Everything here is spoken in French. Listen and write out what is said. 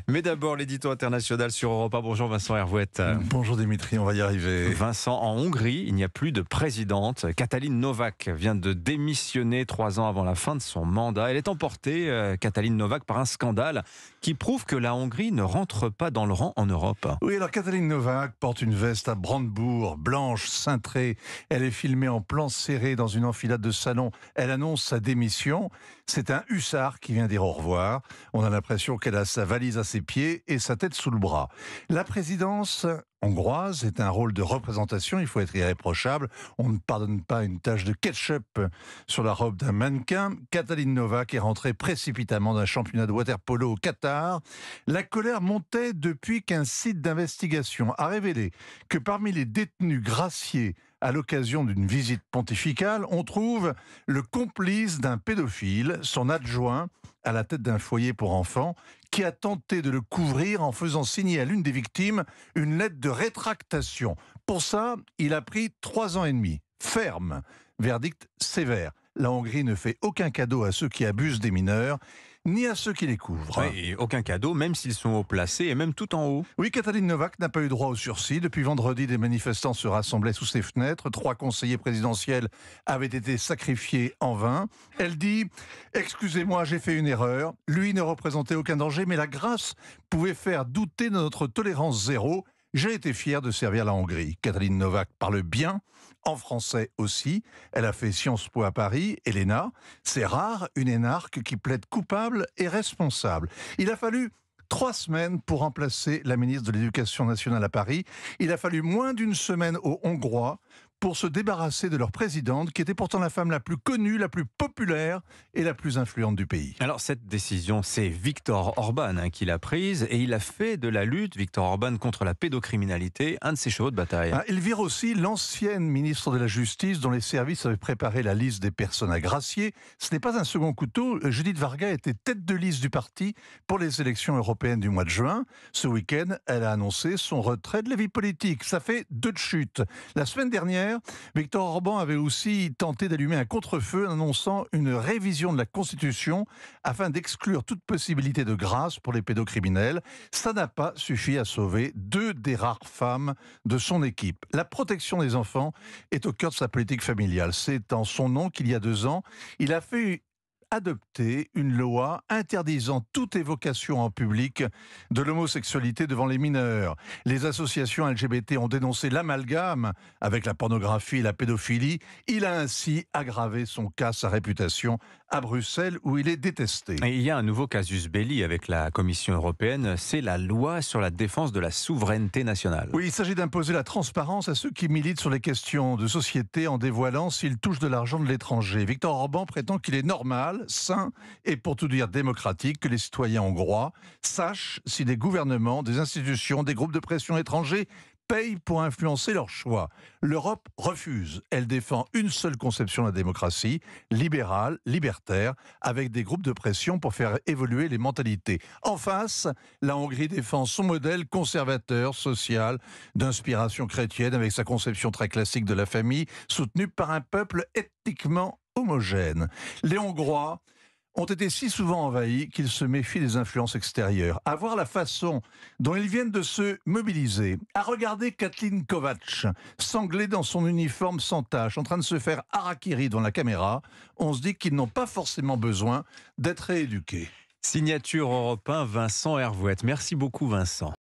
Mais d'abord, l'édito international sur Europe 1. Bonjour Vincent Hervouette. Bonjour Dimitri, on va y arriver. Vincent, en Hongrie, il n'y a plus de présidente. Katalin Novák vient de démissionner 3 ans avant la fin de son mandat. Elle est emportée, Katalin Novák, par un scandale qui prouve que la Hongrie ne rentre pas dans le rang en Europe. Oui, alors Katalin Novák porte une veste à brandebourg, blanche, cintrée. Elle est filmée en plan serré dans une enfilade de salon. Elle annonce sa démission. C'est un hussard qui vient dire au revoir. On a l'impression qu'elle a sa valise à ses pieds et sa tête sous le bras. La présidence hongroise est un rôle de représentation, il faut être irréprochable. On ne pardonne pas une tache de ketchup sur la robe d'un mannequin. Katalin Novák est rentrée précipitamment d'un championnat de water-polo au Qatar. La colère montait depuis qu'un site d'investigation a révélé que parmi les détenus graciés à l'occasion d'une visite pontificale, on trouve le complice d'un pédophile, son adjoint, à la tête d'un foyer pour enfants, qui a tenté de le couvrir en faisant signer à l'une des victimes une lettre de rétractation. Pour ça, il a pris 3 ans et demi. Ferme. Verdict sévère. La Hongrie ne fait aucun cadeau à ceux qui abusent des mineurs, ni à ceux qui les couvrent. Oui, et aucun cadeau, même s'ils sont haut placés et même tout en haut. Oui, Katalin Novák n'a pas eu droit au sursis. Depuis vendredi, des manifestants se rassemblaient sous ses fenêtres. 3 conseillers présidentiels avaient été sacrifiés en vain. Elle dit « Excusez-moi, j'ai fait une erreur. Lui ne représentait aucun danger, mais la grâce pouvait faire douter de notre tolérance zéro. J'ai été fier de servir la Hongrie. » Katalin Novák parle bien, en français aussi. Elle a fait Sciences Po à Paris, ELENA. C'est rare, une énarque qui plaide coupable et responsable. Il a fallu 3 semaines pour remplacer la ministre de l'Éducation nationale à Paris. Il a fallu moins d'1 semaine aux Hongrois pour se débarrasser de leur présidente, qui était pourtant la femme la plus connue, la plus populaire et la plus influente du pays. Alors cette décision, c'est Viktor Orban qui l'a prise et il a fait de la lutte, Viktor Orban, contre la pédocriminalité, un de ses chevaux de bataille. Il vire aussi l'ancienne ministre de la Justice dont les services avaient préparé la liste des personnes à gracier. Ce n'est pas un second couteau. Judith Varga était tête de liste du parti pour les élections européennes du mois de juin. Ce week-end, elle a annoncé son retrait de la vie politique. Ça fait 2 de chute. La semaine dernière, Viktor Orban avait aussi tenté d'allumer un contre-feu en annonçant une révision de la Constitution afin d'exclure toute possibilité de grâce pour les pédocriminels. Ça n'a pas suffi à sauver 2 des rares femmes de son équipe. La protection des enfants est au cœur de sa politique familiale. C'est en son nom qu'il y a 2 ans, il a fait adopter une loi interdisant toute évocation en public de l'homosexualité devant les mineurs. Les associations LGBT ont dénoncé l'amalgame avec la pornographie et la pédophilie. Il a ainsi aggravé son cas, sa réputation à Bruxelles où il est détesté. Et il y a un nouveau casus belli avec la Commission européenne, c'est la loi sur la défense de la souveraineté nationale. Oui, il s'agit d'imposer la transparence à ceux qui militent sur les questions de société en dévoilant s'ils touchent de l'argent de l'étranger. Viktor Orban prétend qu'il est normal, sain et pour tout dire démocratique que les citoyens hongrois sachent si des gouvernements, des institutions, des groupes de pression étrangers payent pour influencer leur choix. L'Europe refuse. Elle défend une seule conception de la démocratie, libérale, libertaire, avec des groupes de pression pour faire évoluer les mentalités. En face, la Hongrie défend son modèle conservateur, social, d'inspiration chrétienne, avec sa conception très classique de la famille, soutenue par un peuple ethniquement homogène. Les Hongrois ont été si souvent envahis qu'ils se méfient des influences extérieures. À voir la façon dont ils viennent de se mobiliser, à regarder Katalin Kovács, sanglée dans son uniforme sans tache, en train de se faire harakiri devant la caméra, on se dit qu'ils n'ont pas forcément besoin d'être rééduqués. Signature Europe 1, Vincent Hervouette. Merci beaucoup Vincent.